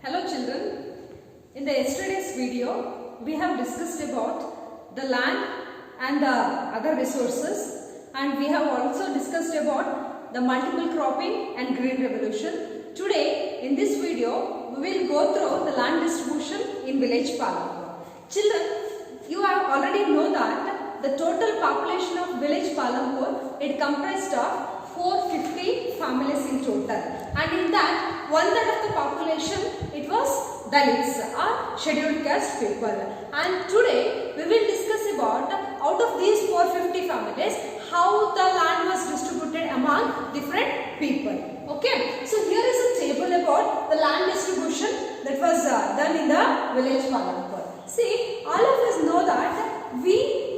Hello children, in the yesterday's video we have discussed about the land and the other resources, and we have also discussed about the multiple cropping and green revolution. Today in this video we will go through the land distribution in village Palampur. Children, you have already know that the total population of village Palampur, it comprised of 450 families in total, and in that 1/3 of the population it was Dalits or scheduled caste people. And today we will discuss about out of these 450 families how the land was distributed among different people. Okay, so here is a table about the land distribution that was done in the village Palampur. See, all of us know that we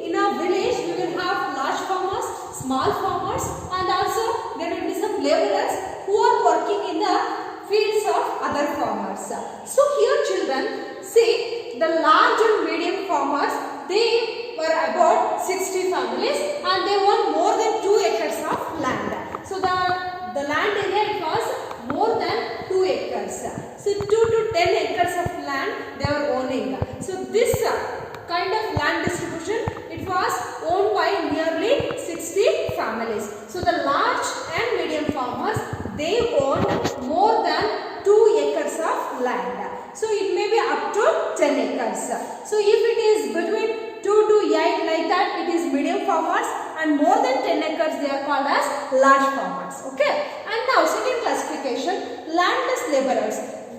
in a village we will have large farmers, small farmers, and also there will be some laborers who are working in the fields of other farmers. So here children, see the large and medium farmers, they were about 60 families and they own more than 2 acres of land. So the land area it was more than 2 acres. So 2 to 10 acres of land they were owning. So this kind of land distribution it was owned by nearly 60 families. So the large and medium farmers, they owned more than 2 acres of land. So it may be up to 10 acres. So if it is between 2 to 8 like that, it is medium farmers, and more than 10 acres they are called as large farmers. Okay. And now second classification, landless laborers.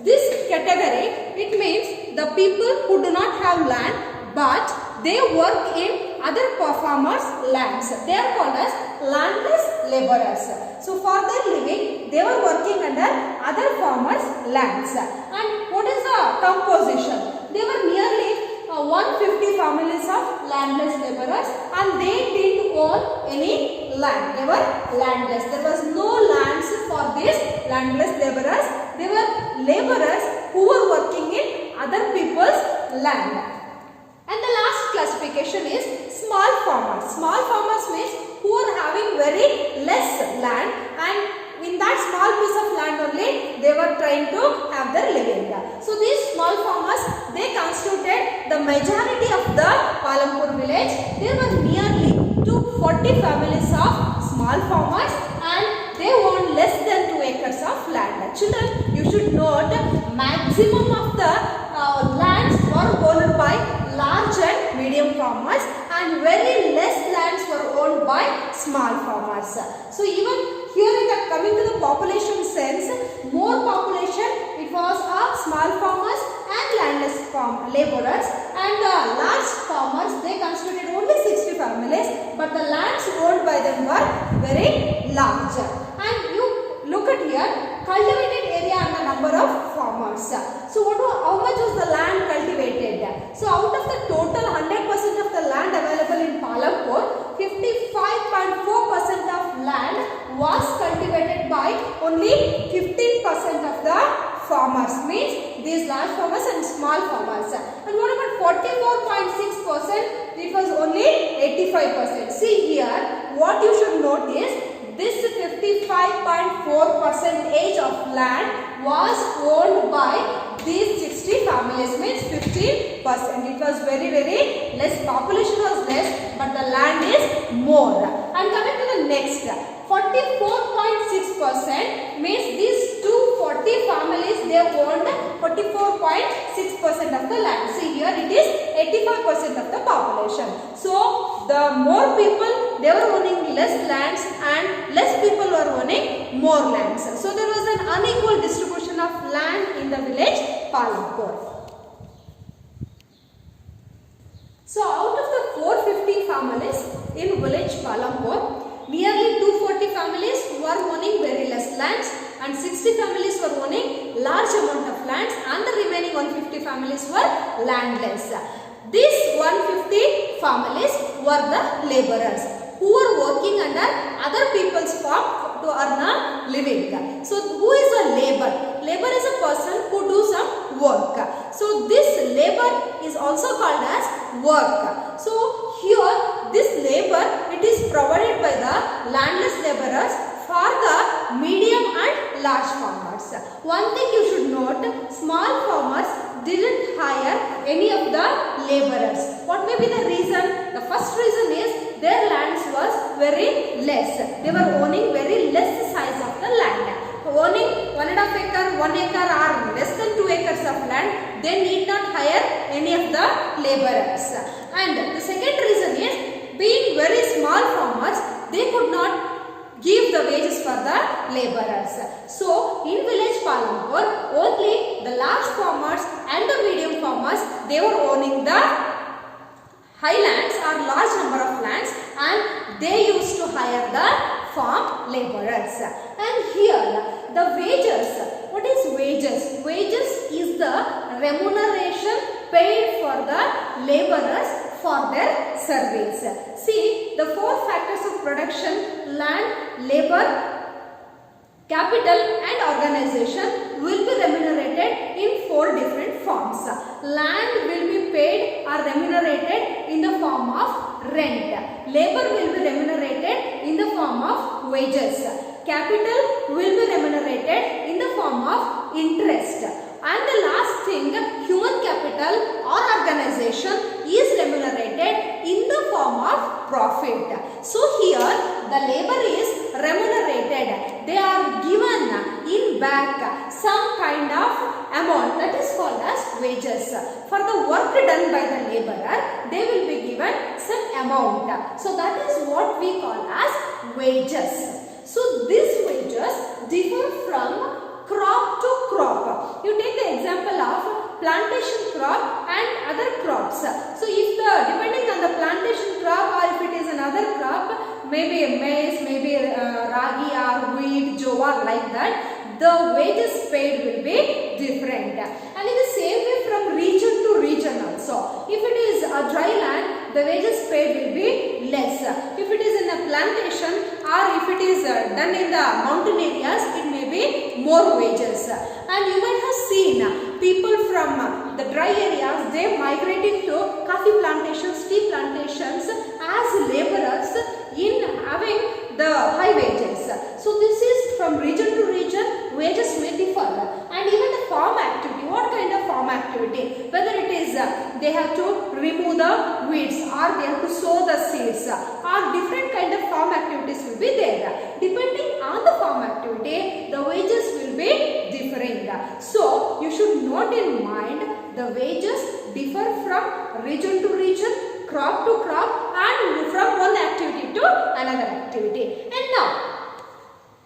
This category, it means the people who do not have land but they work in other farmers' lands. They are called as landless laborers. So for their living, they were working under other farmers' lands. And what is the composition? There were nearly 150 families of landless laborers, and they didn't own any land. They were landless. There was no lands for these landless laborers. They were laborers who were working in other people's land. And the last classification is small farmers. Small farmers means who are having very less land, and in that small piece of land only they were trying to have their living. So these small farmers, they constituted the majority of the Palampur village. There were nearly 240 families of small farmers and they owned less than 2 acres of land. Children, you should note maximum of the lands were owned by large and medium farmers and very less lands were owned by small farmers. So even here in the coming to the population sense, more population it was of small farmers and landless laborers, and large farmers, they constituted only 60 families, but the lands owned by them were very large. And you look at here, cultivated area and the number of farmers. So how much was the land cultivated? So out of the total 100% of the land available in Palampur, 55.4% of land was cultivated by only 15% of the farmers, means these large farmers and small farmers. And what about 44.6%? It was only 85%. See here, what you should note is this 55.4% of land was owned by these 60 families, means 15%. It was very less, population was less, but the land is more. And coming to the next, 44.6% means these 240 families, they owned 44.6% of the land. See here it is 85% of the population. So the more people, they were owning less lands and less people were owning more lands. So there was an unequal distribution of land in the village Palampur. So out of the 450 families in village Palampur, nearly 240 families were owning very less lands and 60 families were owning large amount of lands, and the remaining 150 families were landless. These 150 families were the laborers who were working under other people's farm to earn a living. So who is a labor? Labor is a person who do some work. So this labor is also called as work. So here this labor, it is provided by the landless laborers for the medium and large farmers. One thing you should note, small any of the laborers. What may be the reason? The first reason is their lands was very less. They were owning very less size of the land. Owning 1.5 acre, 1 acre or less than 2 acres of land, they need not hire any of the laborers. And the second reason is, being very small farmers, they could not give the wages for the laborers. So in village Palampur, only the large farmers and the medium farmers, they were owning the high lands or large number of lands, and they used to hire the farm laborers. And here the wages. What is wages? Wages is the remuneration paid for the laborers for their service. See, the 4 factors of production: land, labor, capital and organization will be remunerated in 4 different forms. Land will be paid or remunerated in the form of rent. Labor will be remunerated in the form of wages. Capital will be remunerated in the form of interest. And the last thing, human capital or organization is remunerated in the form of profit. So here the labor is remunerated. They are given in back some kind of amount that is called as wages. For the work done by the laborer, they will be given some amount. So that is what we call as wages. So these wages differ from crop to crop. You take the example of plantation crop and other crops. So if depending on the plantation crop, or if it is another crop, maybe maize, maybe ragi or wheat, jowar, like that, the wages paid will be different. And in the same way from region to region also. If it is a dry land, the wages paid will be less. If it is in a plantation or if it is done in the mountain areas, it may be more wages. And you might have seen people from the dry areas, they migrating to coffee plantations, tea plantations as laborers in having the high wages. So this is from region to region, wages may differ. And even the farm activity, what kind of farm activity? Whether it is they have to remove the weeds or they have to sow the seeds, or different kind of farm activities will be there. Depending on the farm activity, the wages will be differing. So you should note in mind the wages differ from region to region, crop to crop, and from one activity to another activity. And now,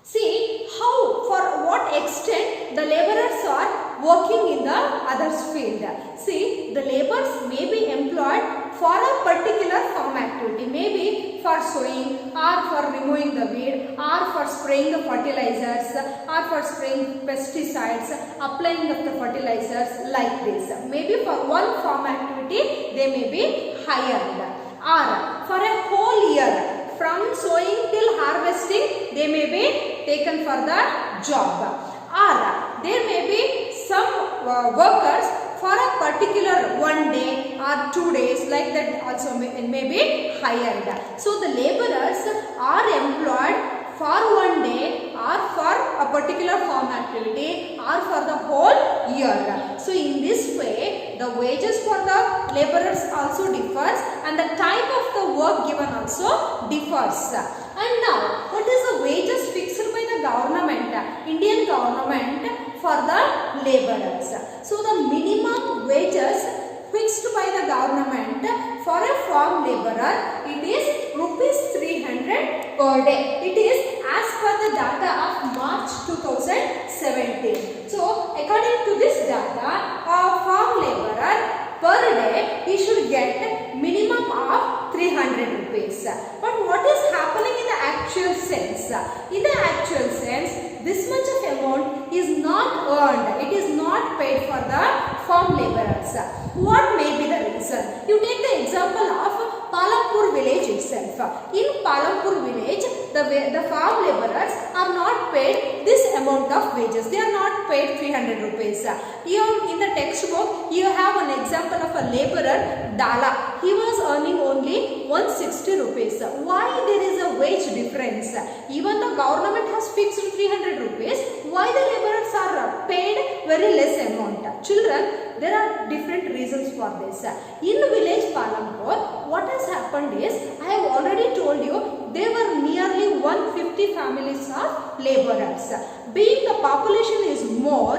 see how, for what extent the laborers are working in the others field. See, the laborers may be employed for a particular farm activity, maybe for sowing or for removing the weed or for spraying the fertilizers or for spraying pesticides, applying of the fertilizers, like this. Maybe for one farm activity they may be hired, or for a whole year from sowing till harvesting they may be taken for the job, or there may be some workers for a particular 1 day or 2 days, like that also may be hired. So the laborers are employed for 1 day or for a particular farm activity or for the whole year. So in this way, the wages for the laborers also differs and the type of the work given also differs. And now, what is the wages fixed by the government, Indian government, for the laborers? So the minimum wages fixed by the government for a farm laborer, it is rupees 300 per day. It is as per the data of March 2017. So according to this data, a farm laborer per day he should get minimum of 300 rupees. But what is happening in the actual sense? In the actual sense, this much of amount is not earned. It is not paid for the farm laborers. What may be the reason? You take the example of Palampur village itself. In Palampur village, the farm laborers are not paid this amount of wages. They are not paid 300 rupees. Here in the textbook, you have an example of a laborer, Dala. he was earning only 160 rupees. Why there is a wage difference? Even the government has fixed 300 rupees. Why the laborers are paid very less amount? Children, there are different reasons for this. In village Palampur, what has happened is, I have already told you, there were nearly 150 families of laborers. Being the population is more,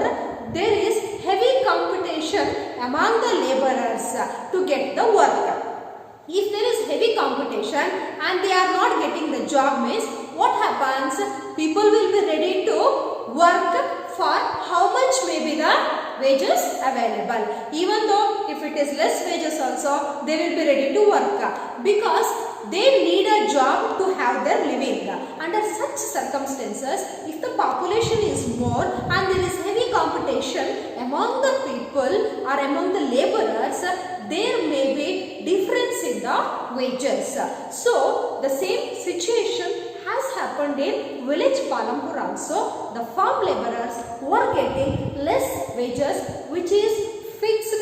there is heavy competition among the laborers to get the work. If there is heavy competition and they are not getting the job means, what happens? People will be ready to work for how much may be the wages available. Even though if it is less wages also, they will be ready to work because they need a job to have their living. Under such circumstances, if the population is more and there is heavy competition among the people or among the laborers, there may be difference in the wages. So, the same situation has happened in village Palampur also. The farm laborers were getting less wages, which is fixed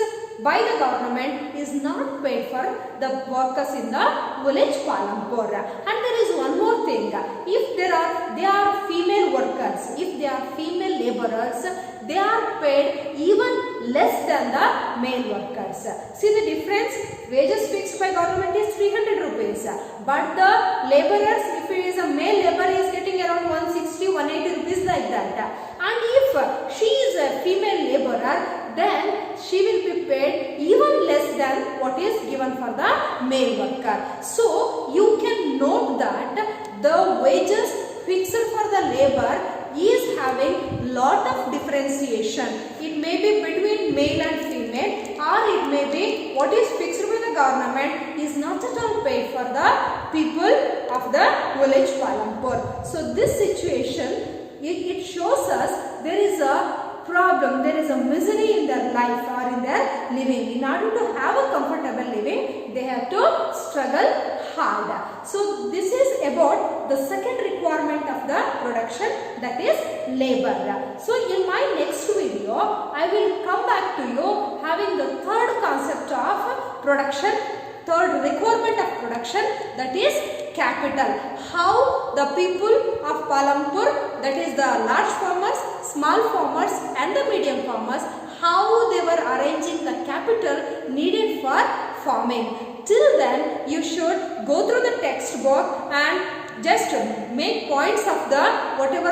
by the government, is not paid for the workers in the village Palampur. And there is one more thing. If they are female workers, if they are female laborers, they are paid even less than the male workers. See the difference? Wages fixed by government is 300 rupees. But the laborers, if it is a male laborer, is getting around 160, 180 rupees like that. And if she is a female laborer, then she will be paid even less than what is given for the male worker. So, you can note that the wages fixed for the labor is having lot of differentiation. It may be between male and female, or it may be what is fixed by the government is not at all paid for the people of the village Palampur. So, this situation, it shows us there is a problem, there is a misery in their life or in their living. In order to have a comfortable living, they have to struggle hard. So, this is about the second requirement of the production, that is labor. So, in my next video, I will come back to you having the third concept of production, third requirement of production, that is capital. How the people of Palampur, that is the large farmers, small farmers and the medium farmers, how they were arranging the capital needed for farming. Till then, you should go through the textbook and just make points of the whatever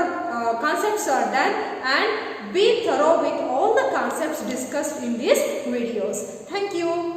concepts are done and be thorough with all the concepts discussed in these videos. Thank you.